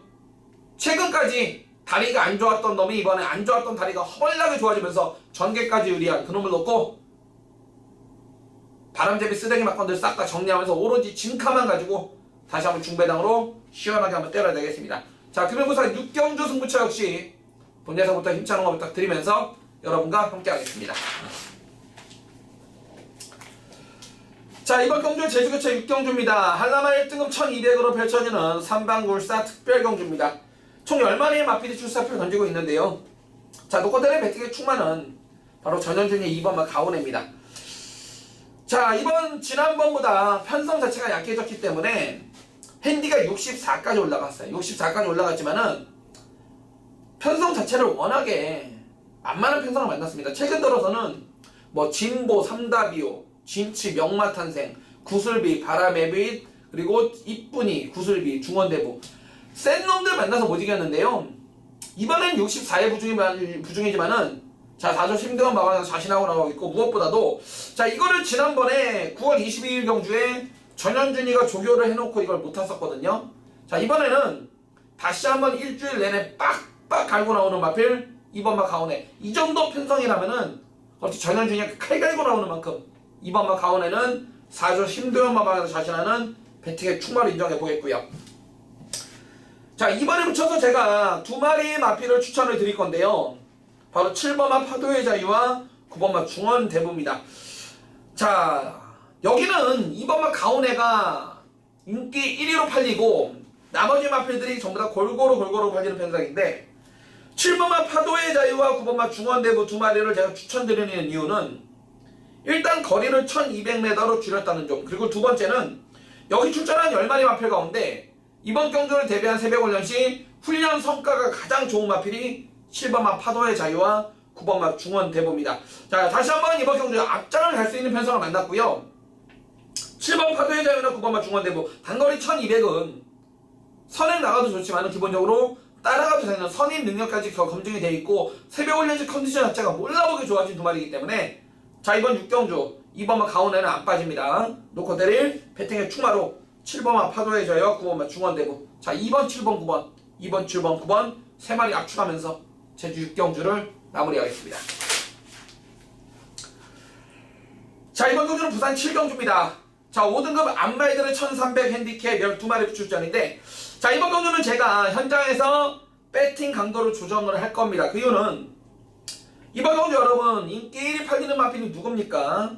최근까지 다리가 안 좋았던 놈이 이번에 안 좋았던 다리가 허벌나게 좋아지면서 전개까지 유리한 그놈을 놓고 바람잡이 쓰레기 막건들 싹 다 정리하면서 오로지 진카만 가지고 다시 한번 중배당으로 시원하게 한번 때려야 되겠습니다. 자, 금요부산 6경주 승부처 역시 본 예상부터 힘찬 응원 부탁드리면서 여러분과 함께 하겠습니다. 자, 이번 경주 제주교체 6경주입니다. 한라마 1등급 1200으로 펼쳐지는 삼방굴사 특별경주입니다. 총 10마리의 마필이 출사표를 던지고 있는데요. 자, 노코델의 배팅의 충만은 바로 전현준의 2번마 가오네입니다. 자, 이번 지난번보다 편성 자체가 약해졌기 때문에 핸디가 64까지 올라갔어요. 64까지 올라갔지만은 편성 자체를 워낙에 만만한 편성을 만났습니다. 최근 들어서는 뭐 진보, 삼다비오, 진치, 명마탄생, 구슬비, 바람의 빛, 그리고 이쁜이, 구슬비, 중원대부 센 놈들 만나서 못 이겼는데요. 이번엔 64의 부중이지만은 자, 4조 심등한 마방에서 자신하고 나오고 있고, 무엇보다도 자, 이거를 지난번에 9월 22일 경주에 전현준이가 조교를 해놓고 이걸 못 탔었거든요. 자, 이번에는 다시 한번 일주일 내내 빡빡 갈고 나오는 마필 2번마 가오네. 이 정도 편성이라면은 어찌 전현준이가 칼 갈고 나오는 만큼 2번마 가오네는 4조 심도연 마방에서 자신하는 배팅의 충만을 인정해 보겠고요. 자, 이번에 붙여서 제가 두 마리의 마필을 추천을 드릴 건데요. 바로 7번마 파도의 자유와 9번마 중원대부입니다. 자, 여기는 2번마 가오네가 인기 1위로 팔리고 나머지 마필들이 전부 다 골고루 팔리는 편성인데 7번마 파도의 자유와 9번마 중원대부 두 마리를 제가 추천드리는 이유는 일단 거리를 1200m로 줄였다는 점, 그리고 두 번째는 여기 출전한 10마리 마필 가운데 이번 경주를 대비한 새벽훈련 시 훈련 성과가 가장 좋은 마필이 7번마 파도의 자유와 9번마 중원대부입니다. 자, 다시 한번 이번 경주 앞장을 갈 수 있는 편성을 만났고요. 7번 파도의 자유나 9번마 중원대부 단거리 1200은 선행 나가도 좋지만 기본적으로 따라가도 되는 선임 능력까지 검증이 되어 있고 새벽훈련 시 컨디션 자체가 몰라보게 좋아진 두 마리이기 때문에 자, 이번 6경주 2번마 가오네는 안 빠집니다. 놓고 때릴 배팅의 충마로 7번마 파도의 자유와 9번마 중원대부, 자, 2번 7번 9번 2번 7번 9번 세 마리 압축하면서 제주 6경주를 마무리하겠습니다. 자, 이번 경주는 부산 7경주입니다. 자, 5등급 암라이더의 1300 핸디캡 12마리 출전인데 자, 이번 경주는 제가 현장에서 배팅 강도를 조정을 할 겁니다. 그 이유는 이번 경주 여러분 인기 1위 팔리는 마필이 누굽니까?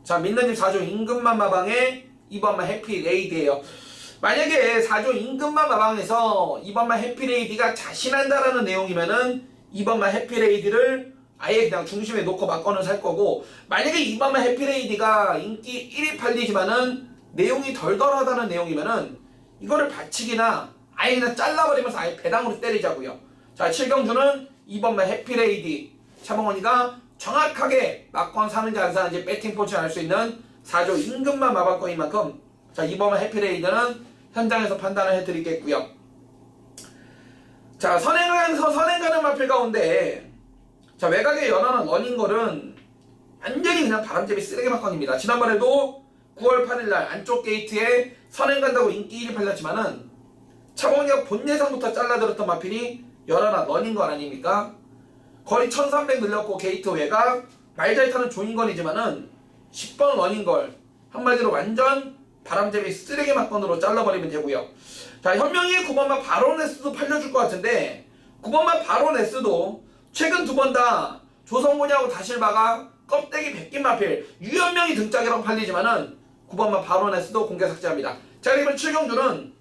자, 믿는님 4조 임금만 마방의 2번마 해피레이디예요. 만약에 4조 임금만 마방에서 2번마 해피레이디가 자신한다라는 내용이면은 2번마 해피레이디를 아예 그냥 중심에 놓고 막건을 살 거고, 만약에 2번마 해피레이디가 인기 1위 팔리지만은 내용이 덜덜하다는 내용이면은 이거를 받치기나 아예 그냥 잘라버리면서 아예 배당으로 때리자고요. 자, 7경주는 2번마 해피레이디 차봉원이가 정확하게 막건 사는지 안 사는지 배팅 포지션 알 수 있는 4조 임금만 마방권인 만큼 자, 2번마 해피레이드는 현장에서 판단을 해드리겠고요. 자, 선행가는 마필 가운데 자, 외곽에 연하는 러닝걸은 완전히 그냥 바람잡이 쓰레기 막건입니다. 지난번에도 9월 8일날 안쪽 게이트에 선행 간다고 인기 1위 팔렸지만은 차봉이가 본 예상부터 잘라들었던 마필이 연하나 러닝걸 아닙니까? 거리 1300 늘렸고 게이트 외곽 말 잘 타는 종인건이지만은 10번 러닝걸 한마디로 완전 바람잡이 쓰레기 막건으로 잘라버리면 되고요. 자, 현명이의 9번마 바로네스도 팔려줄 것 같은데 9번마 바로네스도 최근 두 번 다 조성곤이하고 다실바가 껍데기 벗긴 마필 유현명이 등짝이라고 팔리지만은 9번마 바로네스도 공개 삭제합니다. 자, 그러면 7경주는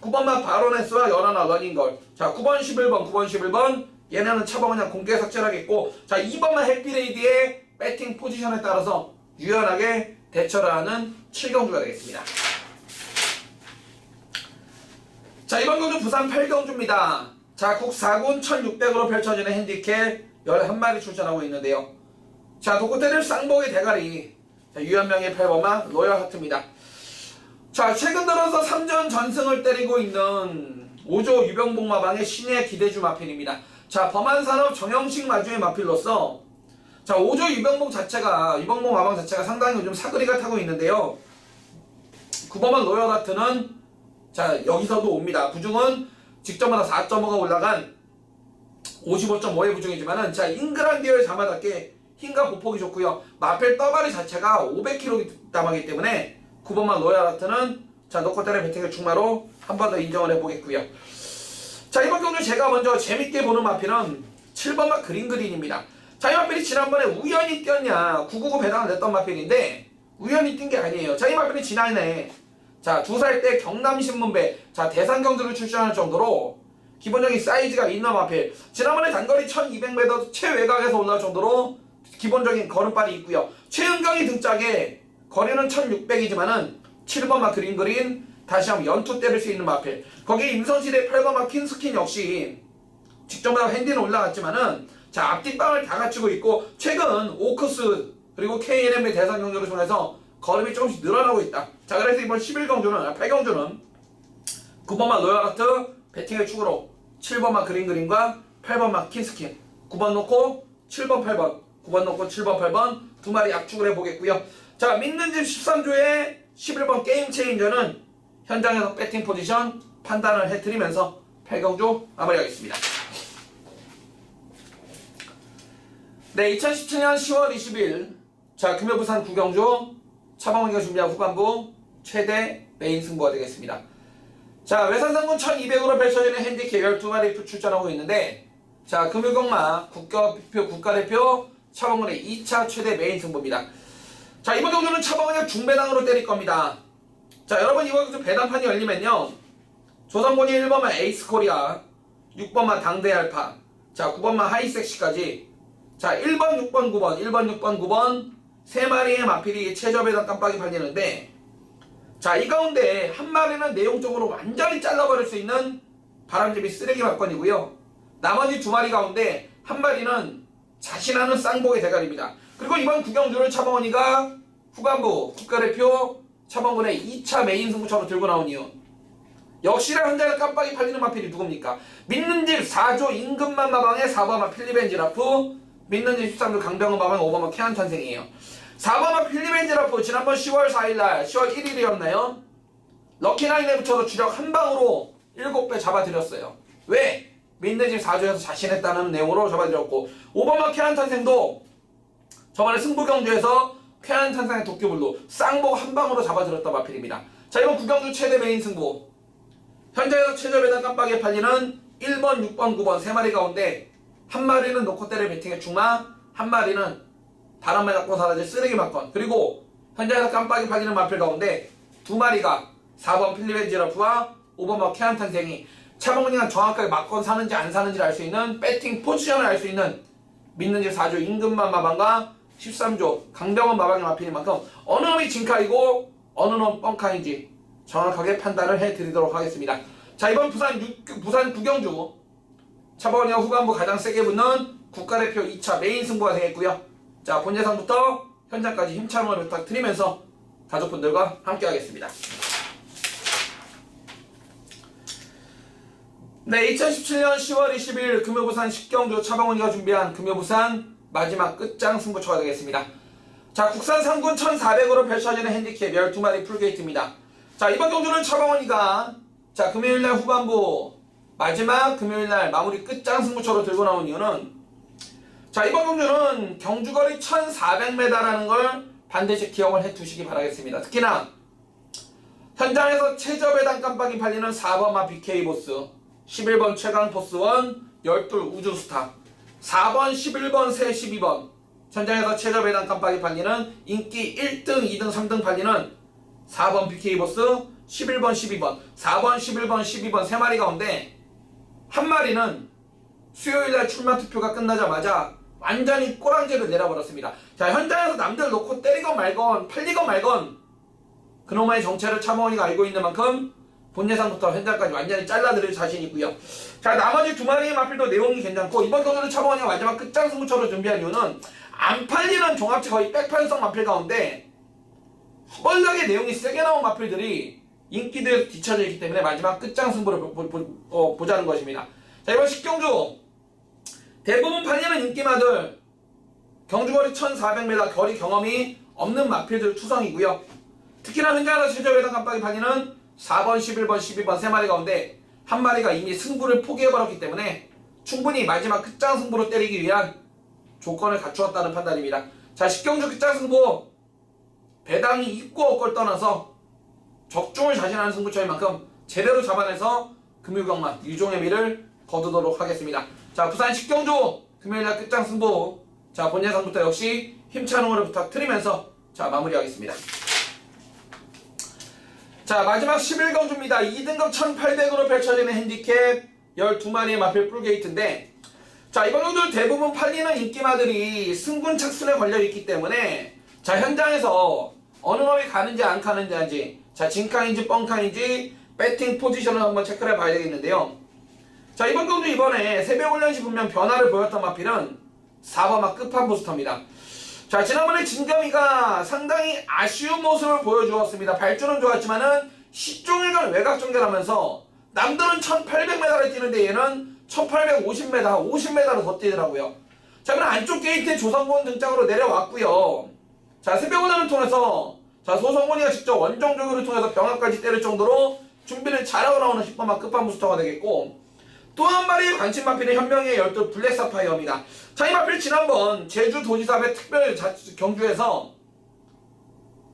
9번마 바로네스와 연하나 러닝걸, 자, 9번 11번 9번 11번 얘네는 차범 그냥 공개 삭제를 하겠고, 자, 2번마 해피레이디의 배팅 포지션에 따라서 유연하게 대처를 하는 7경주가 되겠습니다. 자, 이번 경주 부산 8경주입니다. 자, 국사군 1600으로 펼쳐지는 핸디캡 11마리 출전하고 있는데요. 자, 독고테를 쌍복의 대가리, 자, 유현명의 8번마 로열하트입니다. 자, 최근 들어서 3전 전승을 때리고 있는 5조 유병봉마방의 신의 기대주 마필입니다. 자, 범한산업 정영식 마주의 마필로서 자, 5조 유병목 마방 자체가 상당히 요즘 사거리가 타고 있는데요. 9번만 로열하트는 자, 여기서도 옵니다. 부중은 직전마다 4.5가 올라간 55.5의 부중이지만은 자, 잉그란디어의 자마답게 힘과 보폭이 좋고요. 마펠 떠바리 자체가 500kg 담하기 때문에 9번만 로열하트는 자, 노코텔의 배팅의 중마로 한 번 더 인정을 해보겠고요. 자, 이번 경주 제가 먼저 재밌게 보는 마필은 7번마 그린입니다. 자, 이 마필이 지난번에 우연히 뛰었냐 999 배당을 냈던 마필인데 우연히 뛴 게 아니에요. 자, 이 마필이 지난해 자, 2살 때 경남신문배 자, 대상경주를 출전할 정도로 기본적인 사이즈가 있는 마필. 지난번에 단거리 1200m 최외곽에서 올라올 정도로 기본적인 걸음발이 있고요. 최은경이 등짝에 거리는 1600이지만은 7번마 그린 다시 한번 연투 때릴 수 있는 마필. 거기에 임선실의 8번마 퀸스킨 역시 직전보다 핸디는 올라갔지만은 자, 앞뒷방을 다 갖추고 있고 최근 오크스 그리고 KNM의 대상 경주를 통해서 걸음이 조금씩 늘어나고 있다. 자, 그래서 이번 11경주는 8경주는 9번마 로열하트 배팅의 축으로 7번마 그린과 8번마 퀸스킨 9번 놓고 7번 8번 9번 놓고 7번 8번 두 마리 약축을 해보겠고요. 자, 믿는 집 13조의 11번 게임 체인저는 현장에서 배팅 포지션 판단을 해드리면서 8경주 마무리하겠습니다. 네, 2017년 10월 20일 자, 금요 부산 9경주 차범원이가 준비한 후반부 최대 메인 승부가 되겠습니다. 자, 외산상군 1200으로 펼쳐지는 핸디캡 12마리 출전하고 있는데 자, 금요경마 국가대표 차범원의 2차 최대 메인 승부입니다. 자, 이번 경주는 차범원이 중배당으로 때릴 겁니다. 자, 여러분 이번 경주 배당판이 열리면요 조선군이 1번만 에이스코리아 6번만 당대알파 자, 9번만 하이섹시까지 자, 1번 6번 9번 1번 6번 9번 3마리의 마필이 최저배당 깜빡이 팔리는데 자, 이 가운데 한 마리는 내용적으로 완전히 잘라버릴 수 있는 바람잡이 쓰레기 막건이고요. 나머지 두 마리 가운데 한 마리는 자신하는 쌍복의 대가리입니다. 그리고 이번 구경주를 차범원이가 후반부 국가대표 차범근의 2차 메인 승부처로 들고 나온 이유 역시나 현장에 깜빡이 팔리는 마필이 누굽니까? 믿는 집 4조 임금만 마방의 4번마 필리벤지라프 믿는 집 13조 강병은 마방 5번마 캐안 탄생이에요. 4번마 필리벤지라프 지난번 10월 4일날 10월 1일이었나요? 럭키나인에 붙여서 주력 한 방으로 7배 잡아드렸어요. 왜? 믿는 집 4조에서 자신했다는 내용으로 잡아드렸고 5번마 캐안 탄생도 저번에 승부경주에서 캐안 탄생의 도끼불로 쌍복 한 방으로 잡아들었던 마필입니다. 자, 이번 구경주 최대 메인 승부 현장에서 최저배당 깜빡이에 팔리는 1번, 6번, 9번 3마리 가운데 한 마리는 노코테를 배팅의 중마 한 마리는 바람만 잡고 사라질 쓰레기 막건 그리고 현장에서 깜빡이 팔리는 마필 가운데 두 마리가 4번 필리벤지라프와 5번 캐안 탄생이 차범근이가 정확하게 막건 사는지 안 사는지를 알 수 있는 배팅 포지션을 알 수 있는 믿는 집 4조 임금만 마방과 13조 강병원 마방의 마필인 만큼 어느 놈이 진카이고 어느 놈 뻥카인지 정확하게 판단을 해드리도록 하겠습니다. 자, 이번 부산 구경주 차범근이가 후반부 가장 세게 붙는 국가대표 2차 메인 승부가 되겠고요. 자, 본 예상부터 현장까지 힘찬 응원 부탁드리면서 가족분들과 함께 하겠습니다. 네, 2017년 10월 20일 금요부산 10경주 차범근이가 준비한 금요부산 마지막 끝장 승부처가 되겠습니다. 자, 국산 상군 1400으로 펼쳐지는 핸디캡 12마리 풀게이트입니다. 자, 이번 경주는 차범근이가 자, 금요일날 후반부 마지막 금요일날 마무리 끝장 승부처로 들고 나온 이유는 자, 이번 경주는 경주거리 1400m라는 걸 반드시 기억을 해 두시기 바라겠습니다. 특히나 현장에서 최저배당 깜빡이 팔리는 4번마 BK보스 11번 최강포스원 12 우주스타 4번 11번 세 12번 현장에서 최저배당 깜빡이 팔리는 인기 1등 2등 3등 팔리는 4번 BK보스 11번 12번 4번 11번 12번 3마리 가운데 한 마리는 수요일날 출마 투표가 끝나자마자 완전히 꼬랑지를 내려버렸습니다. 자, 현장에서 남들 놓고 때리건 말건 팔리건 말건 그놈의 정체를 차범근이가 알고 있는 만큼 본 예상부터 현장까지 완전히 잘라드릴 자신이 있고요. 자, 나머지 두 마리의 마필도 내용이 괜찮고 이번 경주는 차범근이가 마지막 끝장 승부처로 준비한 이유는 안 팔리는 종합체 거의 백편성 마필 가운데 뻘나게 내용이 세게 나온 마필들이 인기도에서 뒤쳐져 있기 때문에 마지막 끝장 승부를 보자는 것입니다. 자, 이번 10경주 대부분 팔리는 인기마들 경주거리 1400m 거리 경험이 없는 마필들 투성이고요. 특히나 현장에서 최저 예상 깜빡이 팔리는 4번, 11번, 12번 세 마리 가운데 한 마리가 이미 승부를 포기해버렸기 때문에 충분히 마지막 끝장 승부로 때리기 위한 조건을 갖추었다는 판단입니다. 자, 식경주 끝장 승부 배당이 있고 없고를 떠나서 적중을 자신하는 승부처인 만큼 제대로 잡아내서 금요경마 유종의 미를 거두도록 하겠습니다. 자, 부산 식경주 금요일날 끝장 승부, 자, 본 예상부터 역시 힘찬 응원을 부탁드리면서 자, 마무리하겠습니다. 자, 마지막 11경주입니다. 2등급 1800으로 펼쳐지는 핸디캡 12마리의 마필 뿔게이트인데, 자, 이번 경주 대부분 팔리는 인기마들이 승군 착순에 걸려있기 때문에 자, 현장에서 어느 놈이 가는지 안 가는지, 자, 진카인지 뻥카인지 배팅 포지션을 한번 체크를 해봐야 되겠는데요. 자, 이번 경주 이번에 새벽훈련시 분명 변화를 보였던 마필은 4번마 끝판 부스터입니다. 자, 지난번에 진겸이가 상당히 아쉬운 모습을 보여주었습니다. 발주는 좋았지만은 시종일관 외곽 전개하면서 남들은 1800m를 뛰는데 얘는 1850m, 50m를 더 뛰더라고요. 자, 그럼 안쪽 게이트에 조성곤 등장으로 내려왔고요. 자, 새벽훈련을 통해서 자, 소성곤이가 직접 원정 조교를 통해서 병합까지 때릴 정도로 준비를 잘하고 나오는 10번마 끝판 부스터가 되겠고, 또 한 마리의 관심 마필은 현명의 12 블랙 사파이어입니다. 자, 이 마필 지난번 제주도지사회 특별 경주에서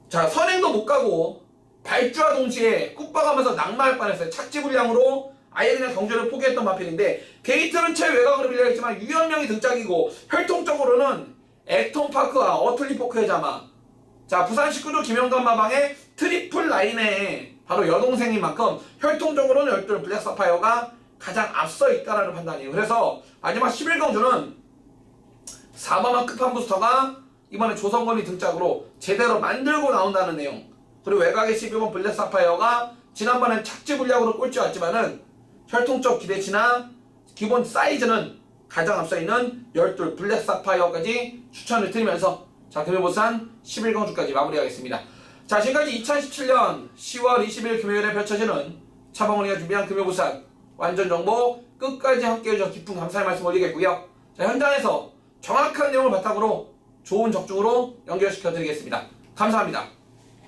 자, 선행도 못 가고 발주와 동시에 꾹박하면서 낙마할 뻔했어요. 착지 불량으로 아예 그냥 경주를 포기했던 마필인데, 게이트는 최외곽으로 밀려있지만 유연명이 등짝이고 혈통적으로는 액톤파크와 어틀리포크의 자마, 자, 부산 19조 김영관 마방의 트리플 라인에 바로 여동생인 만큼 혈통적으로는 12 블랙 사파이어가 가장 앞서 있다라는 판단이에요. 그래서 마지막 11경주는 4번마 끝판 부스터가 이번에 조성건이 등짝으로 제대로 만들고 나온다는 내용, 그리고 외곽의 12번 블랙 사파이어가 지난번엔 착지 불량으로 꼴찌 왔지만은 혈통적 기대치나 기본 사이즈는 가장 앞서 있는 12 블랙 사파이어까지 추천을 드리면서 자, 금요부산 11경주까지 마무리하겠습니다. 자, 지금까지 2017년 10월 20일 금요일에 펼쳐지는 차범원이가 준비한 금요부산 완전 정보 끝까지 함께 해주셔서 깊은 감사의 말씀 올리겠고요. 자, 현장에서 정확한 내용을 바탕으로 좋은 적중으로 연결시켜 드리겠습니다. 감사합니다.